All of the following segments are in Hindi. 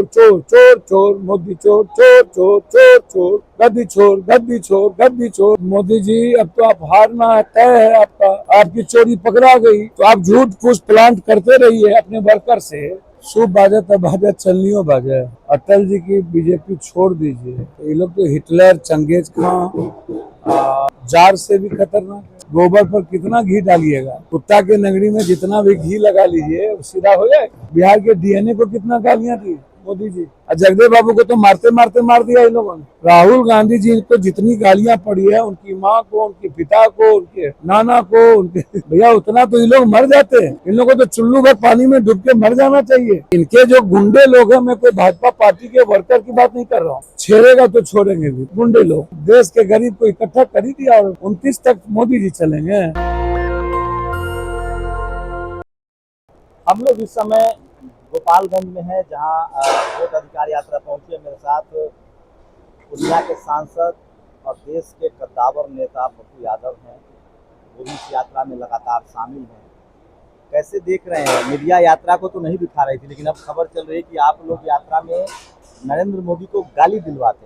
चोर चोर चोर चोर, मोदी चोर चोर चोर चोर चोर, गद्दी छोर गद्दी छोर गद्दी छोर। मोदी जी अब तो आप हारना तय है आपका, आपकी चोरी पकड़ा गई तो आप झूठ फूस प्लांट करते रहिए अपने वर्कर से। सूप बाजे तब बाजे चलनियों बाजे। अटल जी की बीजेपी छोड़ दीजिए, तो ये लोग तो हिटलर, चंगेज खां, जार से भी खतरनाक है। गोबर पर कितना घी डालिएगा, कुत्ता के नगरी में जितना भी घी लगा लीजिए सीधा हो जाए। बिहार के डीएनए को कितना गालियां दी मोदी जी, और जगदेव बाबू को तो मारते मारते मार दिया इन लोगों ने। राहुल गांधी जी को जितनी गालियां पड़ी है, उनकी माँ को, उनके पिता को, उनके नाना को, उनके भैया उतना तो ये लोग मर जाते हैं। इन लोगों को तो चुल्लू भर पानी में डूब के मर जाना चाहिए। इनके जो गुंडे लोग हैं, मैं कोई भाजपा पार्टी के वर्कर की बात नहीं कर रहा हूँ, छेड़ेगा तो छोड़ेंगे भी। गुंडे लोग देश के गरीब को इकट्ठा कर ही दिया और 29 तक मोदी जी चलेंगे। हम लोग इस समय गोपालगंज में है, जहां वोट अधिकार यात्रा पहुंची है। मेरे साथ पूर्णिया के सांसद और देश के कद्दावर नेता पप्पू यादव हैं, वो भी इस यात्रा में लगातार शामिल हैं। कैसे देख रहे हैं? मीडिया यात्रा को तो नहीं दिखा रही थी, लेकिन अब खबर चल रही है कि आप लोग यात्रा में नरेंद्र मोदी को गाली दिलवाते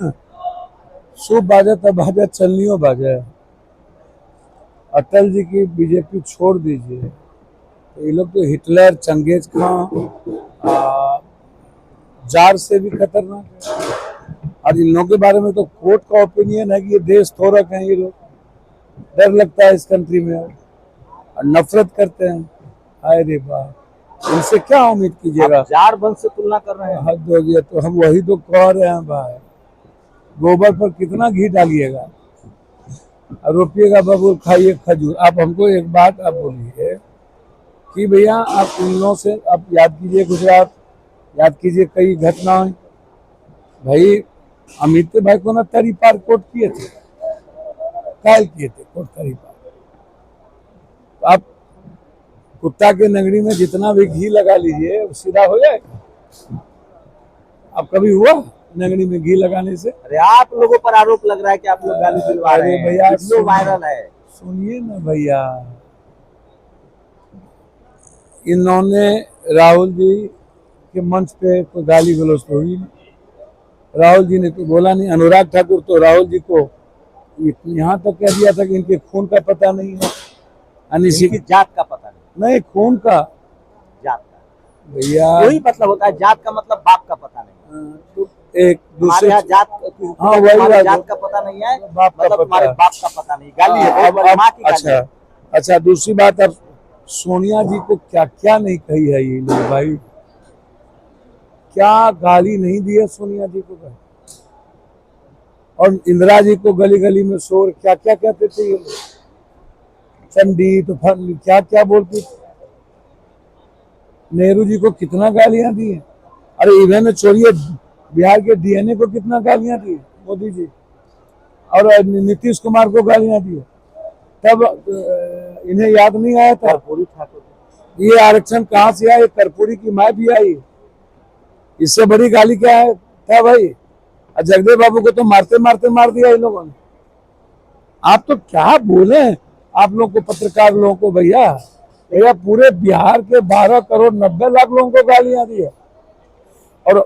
हैं। सूप बाजे तब बाजे चलनियों बाजे। अटल जी की बीजेपी छोड़ दीजिए, तो ये लोग तो हिटलर, चंगेज खां, जार से भी खतरनाक है। और इन लोगों के बारे में तो कोर्ट का ओपिनियन है कि ये देश थोरक हैं ये लोग, डर लगता है इस कंट्री में और नफरत करते हैं। हाय रे बाप, इनसे क्या उम्मीद कीजिएगा। जार वंश से तुलना कर रहे हैं। हद हो गया, तो हम वही तो कह रहे हैं भाई, गोबर पर कितना घी डालिएगा और रोपिएगा बबूल, खाइए खजूर। आप हमको एक बात आप बोलिए कि भैया आप इन लोगों से आप याद कीजिए गुजरात, याद कीजिए कई घटनाएं। भाई अमित भाई को ना तरी पार कोर्ट किए थे, कायल किए थे कोर्ट तरी पार। तो आप कुत्ता के नगरी में जितना भी घी लगा लीजिए सीधा हो जाएगा। आप कभी हुआ नगरी में घी लगाने से? अरे आप लोगों पर आरोप लग रहा है कि आप लोग गाली दिलवा रहे हैं, भैया वीडियो वायरल है। सुनिए ना भैया, इन्होंने राहुल जी के मंच पे कोई गाली गलौज तो हुई नहीं। राहुल जी ने तो बोला नहीं। अनुराग ठाकुर तो राहुल जी को यहाँ तक कह दिया था कि इनके खून का पता नहीं है, इनकी जात का पता नहीं खून का, जात का भैया वही मतलब होता है। जात का मतलब बाप का पता नहीं। तो एक दूसरे जात, हाँ वही जात का पता नहीं है, बाप का मतलब पता तुम्हारे है। बाप का पता नहीं। गाली है अब, माँ की गाली है। अच्छा दूसरी बात, अब सोनिया जी को क्या क्या नहीं कही है ये लोग भाई, क्या गाली नहीं दी है सोनिया जी को। और इंदिरा जी को गली गली में शोर क्या क्या कहते थे ये लोग, चंडी तूफान क्या क्या बोलती थी। नेहरू जी को कितना गालियां दी है। अरे इन्होंने छोड़िए, बिहार के डीएनए को कितना गालियां दी मोदी जी, और नीतीश कुमार को गालियां दी। तब इन्हें याद नहीं आया था ये आरक्षण कहाँ से आया, कर्पूरी की माँ भी आई, इससे बड़ी गाली क्या है था भाई। जगदेव बाबू को तो मारते मारते मार दिया इन लोगों ने। आप तो क्या बोले आप लोग को, पत्रकार लोगों को। भैया पूरे बिहार के 12 करोड़ 90 लाख लोगों को गालियां दी है, और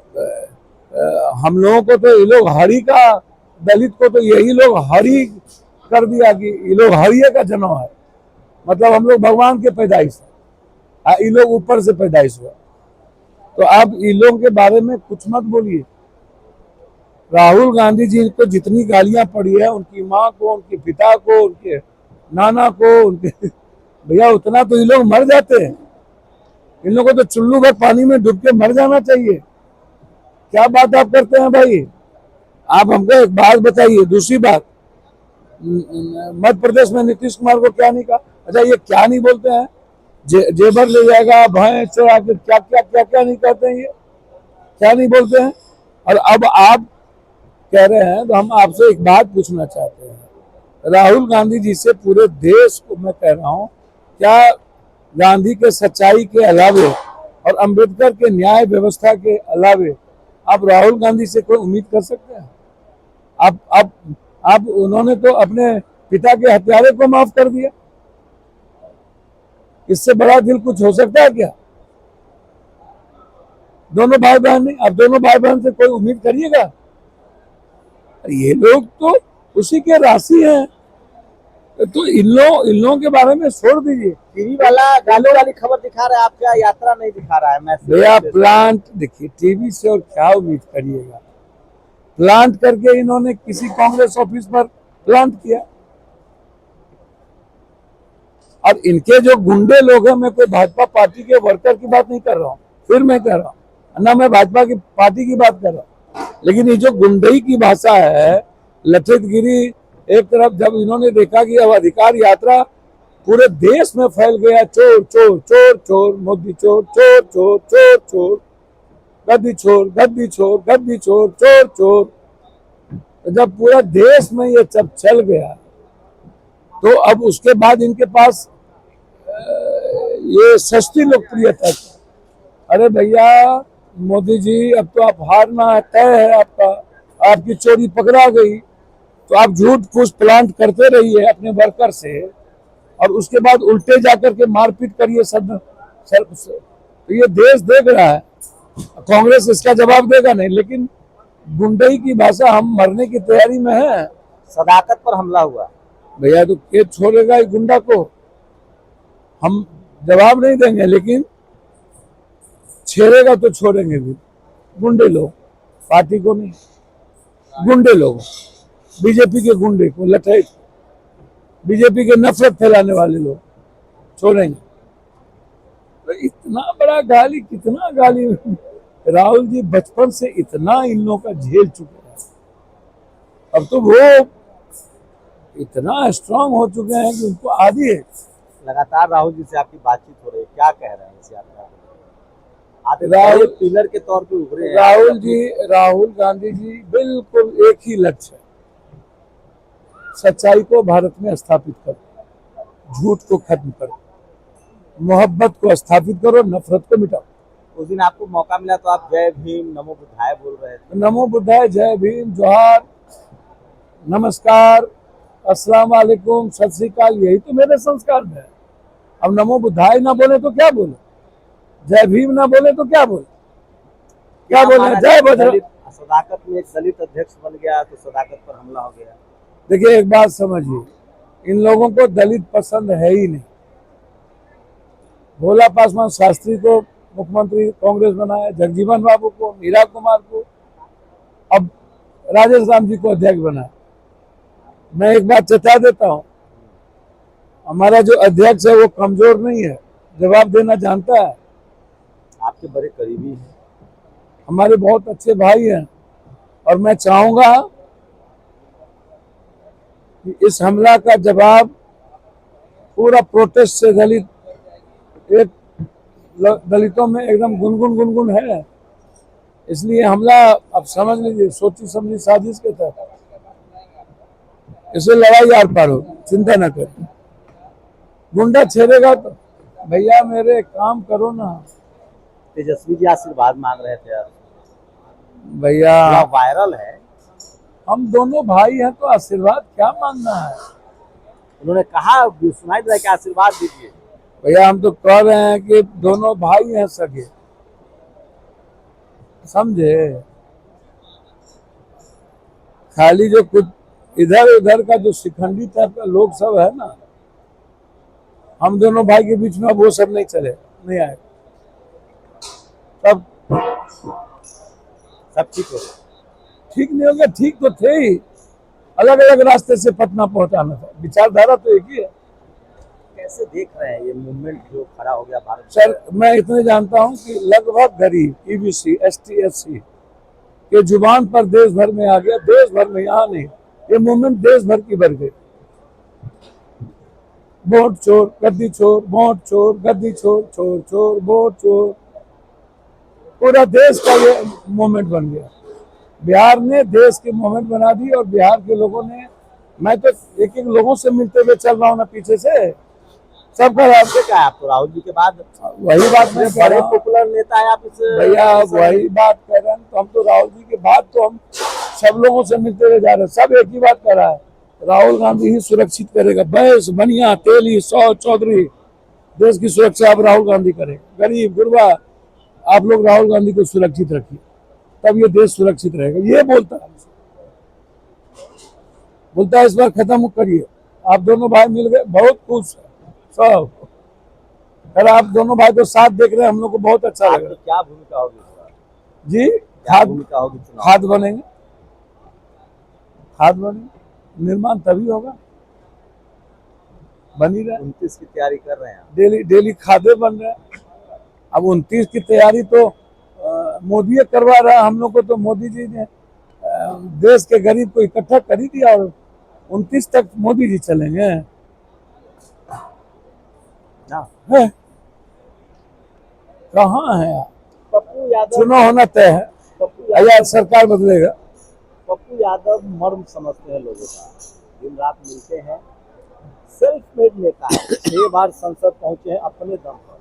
हम लोगों को तो ये लोग हरि का, दलित को तो यही लोग हरि कर दिया कि ये लोग हरिये का जन्म है, मतलब हम लोग भगवान के पैदाइश है, ये लोग ऊपर से पैदाइश हुआ। तो आप इन लोगों के बारे में कुछ मत बोलिए। राहुल गांधी जी को जितनी गालियां पड़ी है, उनकी माँ को, उनके पिता को, उनके नाना को, उनके भैया उतना तो ये लोग मर जाते हैं। इन लोगों को तो चुल्लू भर पानी में डूब के मर जाना चाहिए। क्या बात आप करते हैं भाई। आप हमको एक बात बताइए। दूसरी बात, मध्य प्रदेश में नीतीश कुमार को क्या नहीं कहा? अच्छा ये क्या नहीं बोलते हैं, जेबर ले जाएगा, भैंस चढ़ा के, क्या क्या क्या क्या नहीं कहते हैं, ये क्या नहीं बोलते हैं। और अब आप कह रहे हैं, तो हम आपसे एक बात पूछना चाहते हैं। राहुल गांधी जी से पूरे देश को मैं कह रहा हूं, क्या गांधी के सच्चाई के अलावे और अंबेडकर के न्याय व्यवस्था के अलावे आप राहुल गांधी से कोई उम्मीद कर सकते हैं? आप उन्होंने तो अपने पिता के हत्यारे को माफ कर दिया, इससे बड़ा दिल कुछ हो सकता है क्या? दोनों भाई बहन नहीं, अब दोनों भाई बहन से कोई उम्मीद करिएगा? ये लोग तो उसी के राशि हैं, तो इन लोगों के बारे में छोड़ दीजिए। टीवी वाला गाली वाली खबर दिखा रहा है, आपका यात्रा नहीं दिखा रहा है। मैसेज भैया प्लांट देखिए, टीवी से और क्या उम्मीद करिएगा? प्लांट करके इन्होंने किसी कांग्रेस ऑफिस पर प्लांट किया, और इनके जो गुंडे लोग हैं, मैं कोई भाजपा पार्टी के वर्कर की बात नहीं कर रहा हूँ, फिर मैं कह रहा हूँ ना, मैं भाजपा की पार्टी की बात कर रहा हूँ, लेकिन ये जो गुंडई की भाषा है, लठितगिरी, एक तरफ जब इन्होंने देखा कि अब अधिकार यात्रा पूरे देश में फैल गया, चोर चोर चोर चोर, मोदी चोर चोर चोर चोर चोर, गद्दी चोर गद्दी चोर गद्दी चोर चोर चोर, तो जब पूरा देश में ये सब चल गया, तो अब उसके बाद इनके पास ये सस्ती लोकप्रियता। अरे भैया मोदी जी, अब तो आप हारना तय है आपका, आपकी चोरी पकड़ा गई, तो आप झूठ फूस प्लांट करते रहिए अपने वर्कर से, और उसके बाद उल्टे जाकर के मारपीट करिए सब। तो ये देश देख रहा है, कांग्रेस इसका जवाब देगा नहीं, लेकिन गुंडई की भाषा, हम मरने की तैयारी में है। सदाकत पर हमला हुआ भैया तो के छोड़ेगा इस गुंडा को? हम जवाब नहीं देंगे, लेकिन छेड़ेगा तो छोड़ेंगे भी। गुंडे लोग, पार्टी को नहीं, गुंडे लोग, बीजेपी के गुंडे को, लठैत, बीजेपी के नफरत फैलाने वाले लोग छोड़ेंगे? तो इतना बड़ा गाली, कितना गाली राहुल जी बचपन से इतना इन लोगों का झेल चुके हैं, अब तो वो इतना स्ट्रांग हो चुके हैं कि उनको आदी है। लगातार राहुल जी से आपकी बातचीत हो रही है, क्या कह रहे हैं इस यात्रा में? आप राहुल पिलर के तौर पे उभरे हैं। राहुल गांधी जी बिल्कुल एक ही लक्ष्य है, सच्चाई को भारत में स्थापित करो, झूठ को खत्म करो, मोहब्बत को स्थापित करो, नफरत को मिटाओ। उस दिन आपको मौका मिला तो आप जय भीम नमो बुद्धाय बोल रहे थे। नमो बुद्धाय, जय भीम, जोहार, नमस्कार, अस्सलाम वालेकुम, सत श्री अकाल, यही तो मेरे संस्कार में है। अब नमो बुद्धाय ना बोले तो क्या बोले, जय भीम ना बोले तो क्या बोले, क्या बोले? जय बजरंग। सदाकत में एक दलित अध्यक्ष बन गया तो सदाकत पर हमला हो गया। देखिए एक बात समझिए, इन लोगों को दलित पसंद है ही नहीं। भोला पासवान शास्त्री को मुख्यमंत्री कांग्रेस बनाया, जगजीवन बाबू को, मीरा कुमार को, अब राजेश राम जी को अध्यक्ष बनाया। मैं एक बात चेता देता हूं, हमारा जो अध्यक्ष है वो कमजोर नहीं है, जवाब देना जानता है। आपके बड़े करीबी हैं, हमारे बहुत अच्छे भाई हैं, और मैं चाहूंगा कि इस हमला का जवाब पूरा प्रोटेस्ट से दलितों में एकदम गुनगुन गुनगुन है, इसलिए हमला अब समझ लीजिए सोची समझी साजिश के तहत, इसे लड़ाई आर पार हो, चिंता न करें। गुंडा छेड़ेगा तो भैया मेरे काम करो ना। तेजस्वी जी आशीर्वाद मांग रहे थे आप, भैया वायरल है। हम दोनों भाई हैं तो आशीर्वाद क्या मांगना है? उन्होंने कहा, सुनाई दे रहा है कि आशीर्वाद दीजिए। भैया हम तो कह रहे हैं कि दोनों भाई हैं सगे, समझे? खाली जो कुछ इधर उधर का जो शिखंडी टाइप का लोग सब है ना, हम दोनों भाई के बीच में अब वो सब नहीं चले, नहीं आए, सब ठीक हो गया। ठीक नहीं हो गया, ठीक तो थे ही, अलग अलग रास्ते से पटना पहुंचाना था, विचारधारा तो एक ही है। कैसे देख रहे हैं ये मूवमेंट जो खड़ा हो गया भारत? सर मैं इतने जानता हूं कि लगभग गरीब ईबीसी एसटी एससी के जुबान पर देश भर में आ गया, देश भर में, यहाँ नहीं, ये मूवमेंट देश भर की बढ़ गई। वोट चोर गद्दी चोर, वोट चोर गद्दी चोर, चोर चोर वोट चोर, पूरा देश का ये मूवमेंट बन गया। बिहार ने देश की मूवमेंट बना दी, और बिहार के लोगों ने, मैं तो एक एक लोगों से मिलते हुए चल रहा हूँ ना पीछे से, सबका आपसे क्या आप तो राहुल जी के बाद वही बात मैं कह रहा हूं, पॉपुलर नेता है आप इस भैया वही बात कर रहे हैं। तो हम तो राहुल जी के बाद तो हम सब लोगों से मिलते हुए जा रहे हैं, सब एक ही बात कर रहा है, राहुल गांधी ही सुरक्षित करेगा। बैस बनिया तेली सौ चौधरी, देश की सुरक्षा अब राहुल गांधी करेगा। गरीब गुरबा आप लोग राहुल गांधी को सुरक्षित रखिए, तब ये देश सुरक्षित रहेगा। ये बोलता है इस बार खत्म करिए। आप दोनों भाई मिल गए, बहुत खुश है सब। अगर आप दोनों भाई को साथ देख रहे हैं, हम लोग को बहुत अच्छा लग रहा आपकी क्या भूमिका होगी इस बार? है जी। क्या भूमिका होगी चुनाव? खाद बनेंगे, खाद बनेंगे, निर्माण तभी होगा, बनी रहे। 29 की तैयारी कर रहे हैं आप? डेली डेली खादे बन रहे हैं। अब 29 की तैयारी तो मोदी करवा रहा है हम लोग को। तो मोदी जी ने देश के गरीब को इकट्ठा कर ही दिया, और 29 तक मोदी जी चलेंगे ना। है? कहाँ है आप? पप्पू यादव, चुनाव होना तय है, पप्पू या यादव, सरकार बदलेगा। पप्पू यादव मर्म समझते हैं लोगों का, दिन रात मिलते हैं, सेल्फ मेड नेता है, 6 बार संसद पहुंचे हैं अपने दम पर,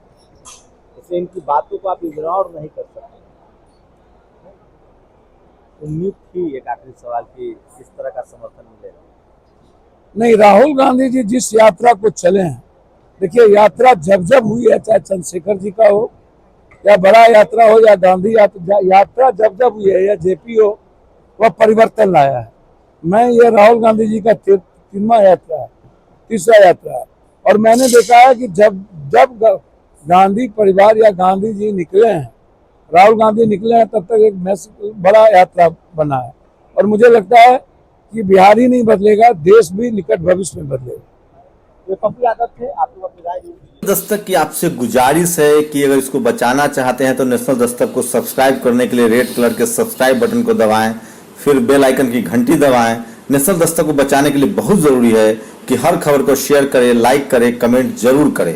इसलिए इनकी बातों को आप इग्नोर नहीं कर सकते। उम्मीद थी, एक आखिरी सवाल की, किस तरह का समर्थन मिलेगा? नहीं, राहुल गांधी जी जिस यात्रा को चले हैं, देखिए यात्रा जब जब हुई है, चाहे चंद्रशेखर जी का हो या बड़ा यात्रा हो या गांधी यात्रा जब जब हुई है, या जेपी हो, वह परिवर्तन लाया है। मैं ये राहुल गांधी जी का तीसरा यात्रा है, और मैंने देखा है कि जब जब गांधी परिवार या गांधी जी निकले हैं, राहुल गांधी निकले हैं, तब तक एक बड़ा यात्रा बना है। और मुझे लगता है कि बिहार ही नहीं बदलेगा, देश भी निकट भविष्य में बदलेगा। ये पप्पू यादव थे, आप लोग अपनी राय दीजिए। दस्तक की आपसे गुजारिश है कि अगर इसको बचाना चाहते हैं तो नेशनल दस्तक को सब्सक्राइब करने के लिए रेड कलर के सब्सक्राइब बटन को दबाएं, फिर बेल आइकन की घंटी दबाएं। नेशनल दस्तक को बचाने के लिए बहुत जरूरी है कि हर खबर को शेयर करें, लाइक करें, कमेंट जरूर करें।